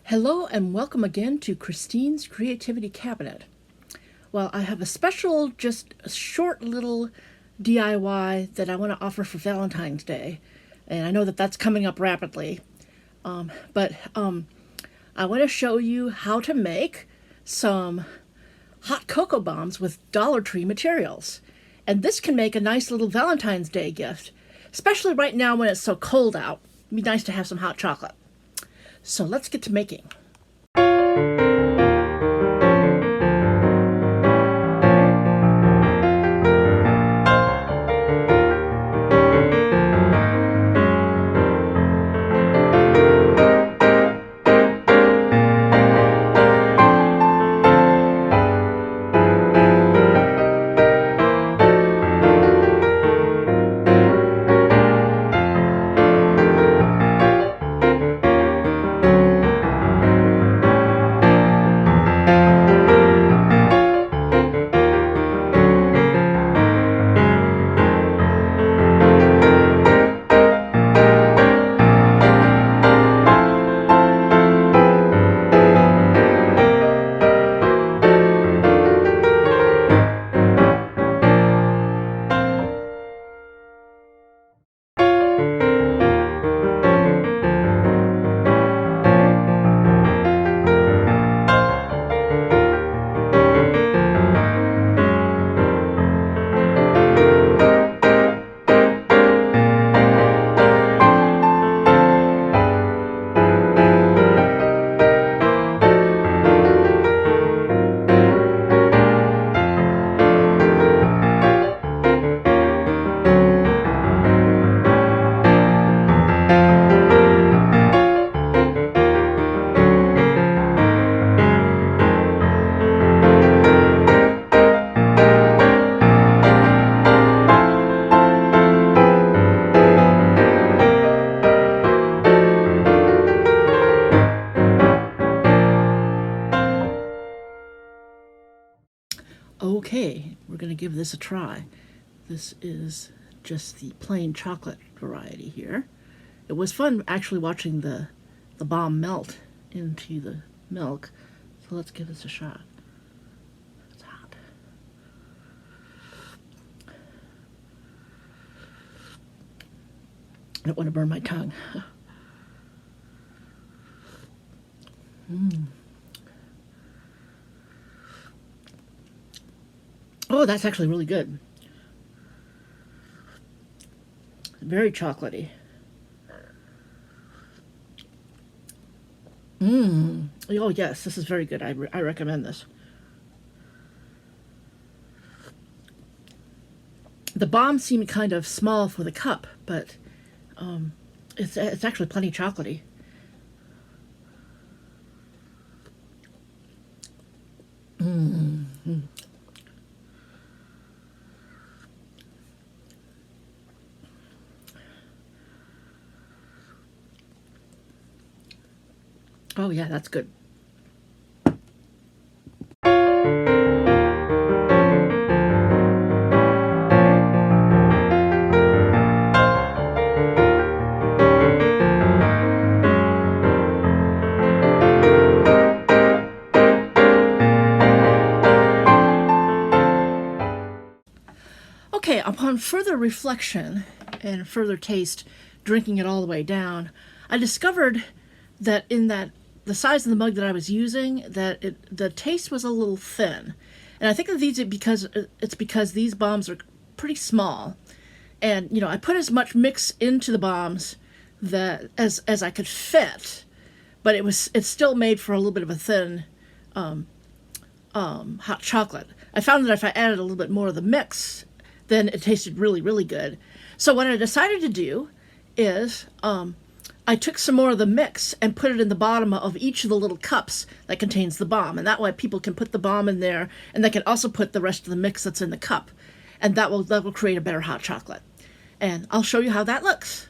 Hello and welcome again to Christine's Creativity Cabinet. Well, I have a special, just a short little DIY that I want to offer for Valentine's Day. And I know that that's coming up rapidly. But I want to show you how to make some hot cocoa bombs with Dollar Tree materials. And this can make a nice little Valentine's Day gift, especially right now when it's so cold out. It'd be nice to have some hot chocolate. So let's get to making. Okay, we're going to give this a try. This is just the plain chocolate variety here. It was fun actually watching the bomb melt into the milk. So let's give this a shot. It's hot. I don't want to burn my tongue. Oh, that's actually really good. Very chocolatey. Oh, yes, this is very good. I recommend this. The bombs seem kind of small for the cup, but it's actually plenty chocolatey. Oh yeah, that's good. Okay, upon further reflection and further taste, drinking it all the way down, I discovered that the size of the mug that I was using, the taste was a little thin. And I think that it's because these bombs are pretty small. And, I put as much mix into the bombs as I could fit, but it's still made for a little bit of a thin hot chocolate. I found that if I added a little bit more of the mix, then it tasted really, really good. So what I decided to do is I took some more of the mix and put it in the bottom of each of the little cups that contains the bomb. And that way people can put the bomb in there, and they can also put the rest of the mix that's in the cup. And that will create a better hot chocolate. And I'll show you how that looks.